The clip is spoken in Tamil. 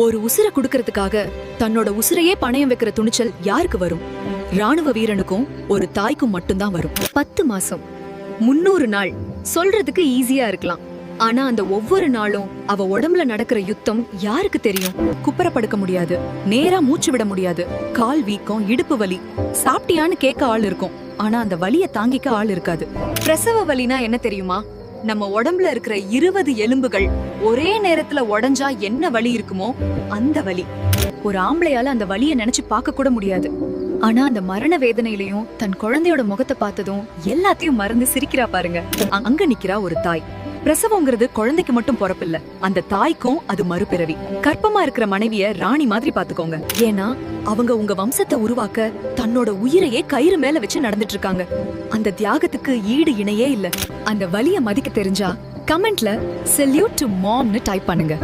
ஒரு உசுரை குடுக்கறதுக்காக தன்னோட உசுரையே பணயம் வைக்கிற துணிச்சல் யாருக்கு வரும்? ராணுவ வீரனுக்கும் ஒரு தாய்க்கும் மட்டும்தான் வரும். 10 மாசம் 300 நாள் சொல்றதுக்கு ஈஸியா இருக்கலாம். ஆனா அந்த ஒவ்வொரு நாளும் அவ உடம்புல நடக்கிற யுத்தம் யாருக்கு தெரியும்? குப்பர படுக்க முடியாது, நேரா மூச்சு விட முடியாது, கால் வீக்கம், இடுப்பு வலி, சாப்பிட்டியான்னு கேட்க ஆள் இருக்கும். ஆனா அந்த வலிய தாங்கிக்க ஆள் இருக்காது. பிரசவ வலினா என்ன தெரியுமா? நம்ம உடம்புல இருக்கிற 20 எலும்புகள் ஒரே நேரத்துல உடைஞ்சா என்ன வலி இருக்குமோ அந்த வலி. ஒரு ஆம்பளையால அந்த வலிய நினைச்சு பார்க்க கூட முடியாது. ஆனா அந்த மரண வேதனையிலையும் தன் குழந்தையோட முகத்தை பார்த்ததும் எல்லாத்தையும் மறந்து சிரிக்கிறா பாருங்க. அங்க நிக்கிறா ஒரு தாய். பிரசவங்கிறது குழந்தைக்கு மட்டும் பொறப்பில்ல, அந்த தாய்க்கும் அது மறுபிறவி. கர்ப்பமா இருக்கிற மனைவிய ராணி மாதிரி பாத்துக்கோங்க. ஏன்னா அவங்க உங்க வம்சத்தை உருவாக்க தன்னோட உயிரையே கயிறு மேல வச்சு நடந்துட்டு இருக்காங்க. அந்த தியாகத்துக்கு ஈடு இணையே இல்ல. அந்த வலிய மதிக்க தெரிஞ்சா கமெண்ட்ல salute to momனு டைப் பண்ணுங்க.